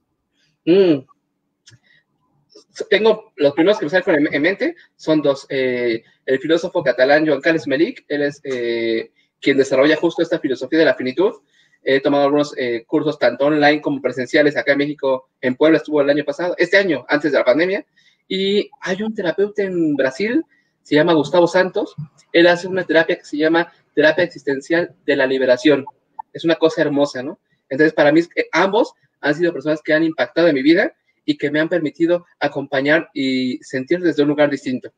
Tengo los primeros que me salen en mente, son dos. El filósofo catalán Joan Carles Melic, él es quien desarrolla justo esta filosofía de la finitud. He tomado algunos cursos tanto online como presenciales acá en México, en Puebla estuvo el año pasado, este año, antes de la pandemia, y hay un terapeuta en Brasil, se llama Gustavo Santos, él hace una terapia que se llama terapia existencial de la liberación. Es una cosa hermosa, ¿no? Entonces, para mí, ambos han sido personas que han impactado en mi vida y que me han permitido acompañar y sentir desde un lugar distinto.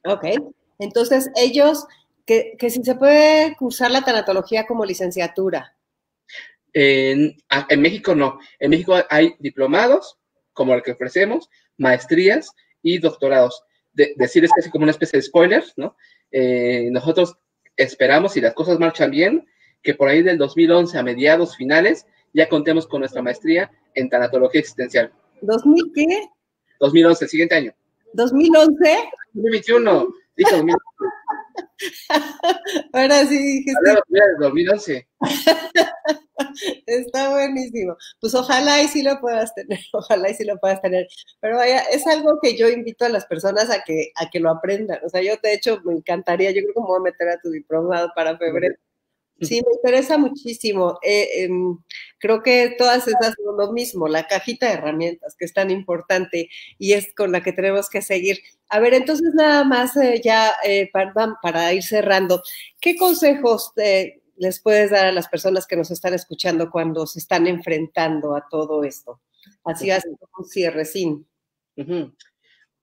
Ok, entonces ellos, que si se puede cursar la tanatología como licenciatura. En México no, en México hay diplomados, como el que ofrecemos, maestrías y doctorados. Decir es casi como una especie de spoiler, ¿no? Nosotros esperamos, si las cosas marchan bien, que por ahí del 2011 a mediados finales ya contemos con nuestra maestría en tanatología existencial. ¿2000 qué? 2011, el siguiente año. ¿2011? 2021, dije 2011. Ahora sí dijiste. Hablaba de 2011. Está buenísimo. Pues ojalá y sí lo puedas tener, ojalá y sí lo puedas tener. Pero vaya, es algo que yo invito a las personas a que lo aprendan. O sea, yo de hecho me encantaría, yo creo que me voy a meter a tu diplomado para febrero. Sí, me interesa muchísimo. Creo que todas esas son lo mismo, la cajita de herramientas, que es tan importante y es con la que tenemos que seguir. A ver, entonces nada más para ir cerrando, ¿qué consejos les puedes dar a las personas que nos están escuchando cuando se están enfrentando a todo esto? Así hace un cierrecín.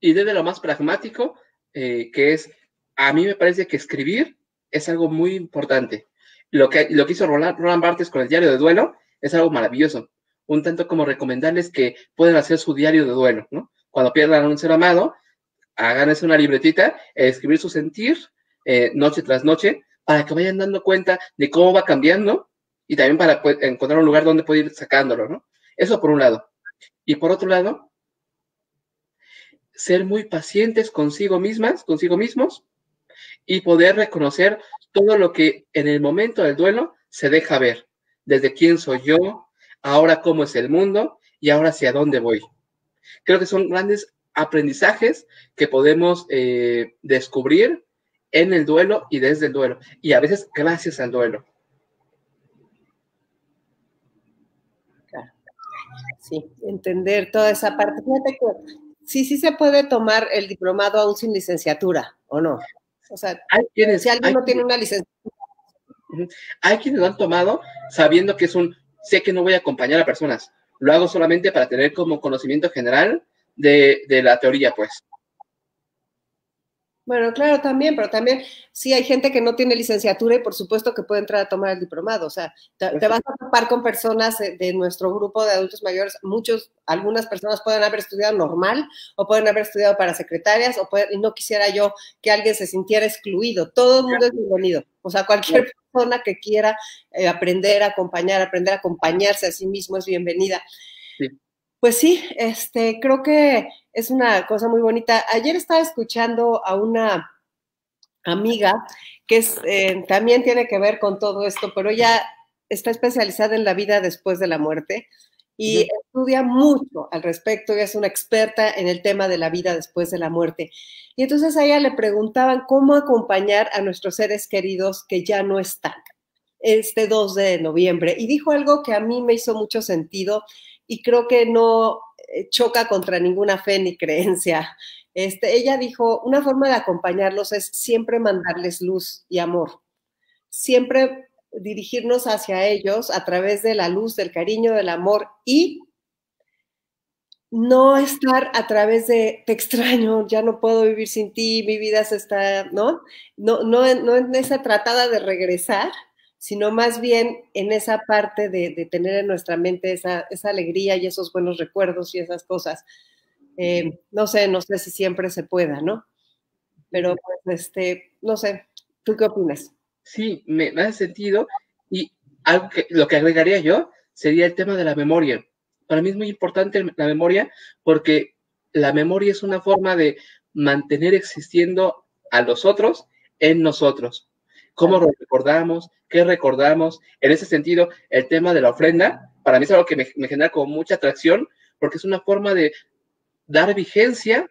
Y desde lo más pragmático, que es, a mí me parece que escribir es algo muy importante. Lo que hizo Roland Barthes con el diario de duelo es algo maravilloso. Un tanto como recomendarles que pueden hacer su diario de duelo, ¿no? Cuando pierdan a un ser amado, háganse una libretita, escribir su sentir noche tras noche, para que vayan dando cuenta de cómo va cambiando y también para encontrar un lugar donde poder ir sacándolo, ¿no? Eso por un lado. Y por otro lado, ser muy pacientes consigo mismas, consigo mismos, y poder reconocer todo lo que en el momento del duelo se deja ver, desde quién soy yo, ahora cómo es el mundo y ahora hacia dónde voy. Creo que son grandes aprendizajes que podemos descubrir en el duelo y desde el duelo, y a veces gracias al duelo. Sí, entender toda esa parte. Fíjate que sí se puede tomar el diplomado aún sin licenciatura, ¿o no? O sea, si alguien no tiene una licenciatura. Hay quienes lo han tomado sabiendo que sé que no voy a acompañar a personas, lo hago solamente para tener como conocimiento general de la teoría, pues. Bueno, claro, también, pero también sí hay gente que no tiene licenciatura y por supuesto que puede entrar a tomar el diplomado. O sea, te vas a topar con personas de nuestro grupo de adultos mayores. Algunas personas pueden haber estudiado normal o pueden haber estudiado para secretarias y no quisiera yo que alguien se sintiera excluido. Todo el mundo es bienvenido. O sea, cualquier persona que quiera aprender a acompañarse a sí mismo es bienvenida. Sí. Pues sí, creo que es una cosa muy bonita. Ayer estaba escuchando a una amiga que también tiene que ver con todo esto, pero ella está especializada en la vida después de la muerte y estudia mucho al respecto y es una experta en el tema de la vida después de la muerte. Y entonces a ella le preguntaban cómo acompañar a nuestros seres queridos que ya no están este 2 de noviembre. Y dijo algo que a mí me hizo mucho sentido y creo que no choca contra ninguna fe ni creencia. Ella dijo, una forma de acompañarlos es siempre mandarles luz y amor, siempre dirigirnos hacia ellos a través de la luz, del cariño, del amor y no estar a través de te extraño, ya no puedo vivir sin ti, mi vida se está, ¿no? No en esa tratada de regresar, sino más bien en esa parte de tener en nuestra mente esa alegría y esos buenos recuerdos y esas cosas. No sé si siempre se pueda, ¿no? Pero pues, no sé, ¿tú qué opinas? Sí, me hace sentido y lo que agregaría yo sería el tema de la memoria. Para mí es muy importante la memoria porque la memoria es una forma de mantener existiendo a los otros en nosotros. ¿Cómo recordamos? ¿Qué recordamos? En ese sentido, el tema de la ofrenda, para mí es algo que me genera como mucha atracción porque es una forma de dar vigencia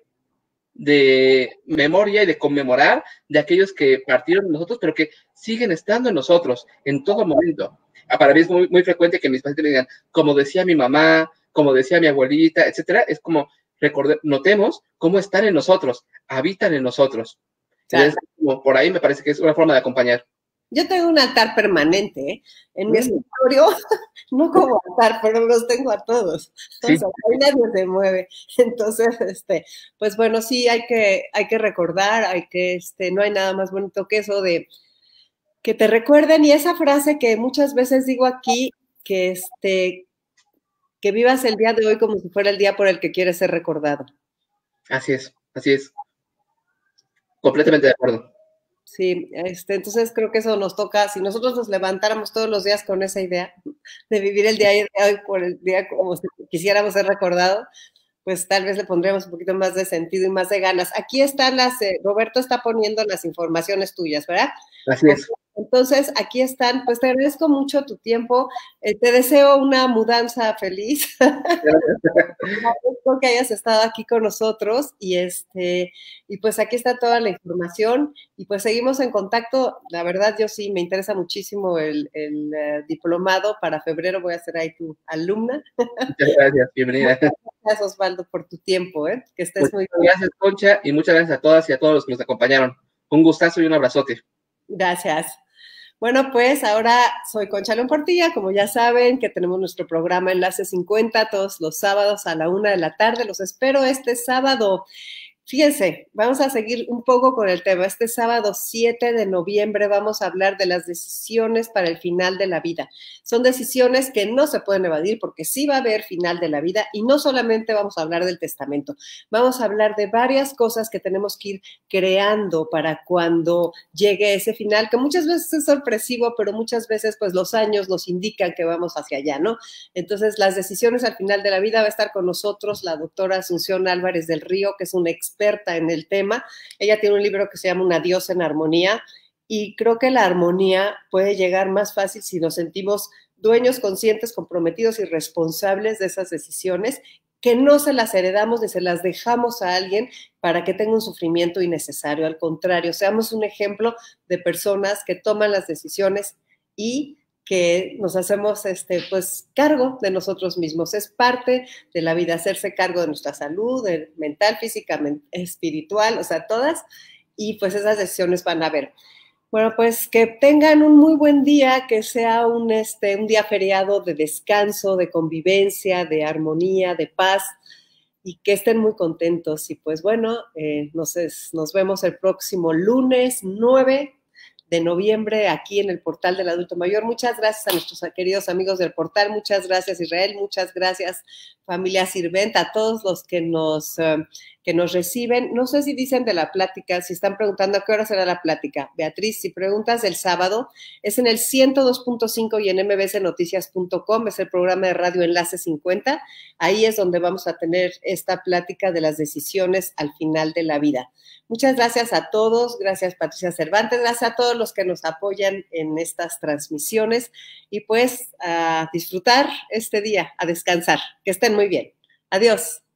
de memoria y de conmemorar de aquellos que partieron de nosotros, pero que siguen estando en nosotros en todo momento. Para mí es muy, muy frecuente que mis pacientes me digan, como decía mi mamá, como decía mi abuelita, etcétera. Es como notemos cómo están en nosotros, habitan en nosotros. Entonces, como por ahí me parece que es una forma de acompañar. Yo tengo un altar permanente en mi escritorio, no como altar, pero los tengo a todos. Sí. O sea, ahí nadie se mueve. Entonces, pues bueno, sí hay que recordar, no hay nada más bonito que eso de que te recuerden, y esa frase que muchas veces digo aquí, que vivas el día de hoy como si fuera el día por el que quieres ser recordado. Así es. Completamente de acuerdo. Sí, entonces creo que eso nos toca, si nosotros nos levantáramos todos los días con esa idea de vivir el día de hoy por el día como si quisiéramos ser recordados, pues tal vez le pondríamos un poquito más de sentido y más de ganas. Aquí están Roberto está poniendo las informaciones tuyas, ¿verdad? Así es. Entonces, aquí están, pues te agradezco mucho tu tiempo, te deseo una mudanza feliz, agradezco que hayas estado aquí con nosotros y pues aquí está toda la información y pues seguimos en contacto, la verdad yo sí me interesa muchísimo el diplomado, para febrero voy a ser ahí tu alumna. Muchas gracias, bienvenida. Gracias Osvaldo por tu tiempo, que estés muy bien. Gracias Concha y muchas gracias a todas y a todos los que nos acompañaron. Un gustazo y un abrazote. Gracias. Bueno, pues ahora soy Concha León Portilla, como ya saben que tenemos nuestro programa Enlace 50 todos los sábados a la 1 de la tarde. Los espero este sábado. Fíjense, vamos a seguir un poco con el tema. Este sábado 7 de noviembre vamos a hablar de las decisiones para el final de la vida. Son decisiones que no se pueden evadir porque sí va a haber final de la vida y no solamente vamos a hablar del testamento, vamos a hablar de varias cosas que tenemos que ir creando para cuando llegue ese final, que muchas veces es sorpresivo, pero muchas veces pues los años nos indican que vamos hacia allá, ¿no? Entonces las decisiones al final de la vida va a estar con nosotros la doctora Asunción Álvarez del Río, que es una experta en el tema. Ella tiene un libro que se llama Un adiós en armonía y creo que la armonía puede llegar más fácil si nos sentimos dueños, conscientes, comprometidos y responsables de esas decisiones, que no se las heredamos ni se las dejamos a alguien para que tenga un sufrimiento innecesario. Al contrario, seamos un ejemplo de personas que toman las decisiones y que nos hacemos pues cargo de nosotros mismos. Es parte de la vida, hacerse cargo de nuestra salud, mental, física, espiritual, o sea, todas, y pues esas decisiones van a haber. Bueno, pues que tengan un muy buen día, que sea un día feriado de descanso, de convivencia, de armonía, de paz. y que estén muy contentos. Y pues bueno, nos vemos el próximo lunes 9 de noviembre aquí en el portal del adulto mayor. Muchas gracias a nuestros queridos amigos del portal, muchas gracias Israel, muchas gracias familia Sirventa, a todos los que nos reciben. No sé si dicen de la plática, si están preguntando a qué hora será la plática. Beatriz, si preguntas del sábado, es en el 102.5 y en mbcnoticias.com, es el programa de radio Enlace 50. Ahí es donde vamos a tener esta plática de las decisiones al final de la vida. Muchas gracias a todos, gracias Patricia Cervantes, gracias a todos los que nos apoyan en estas transmisiones y pues a disfrutar este día, a descansar. Que estén muy bien. Adiós.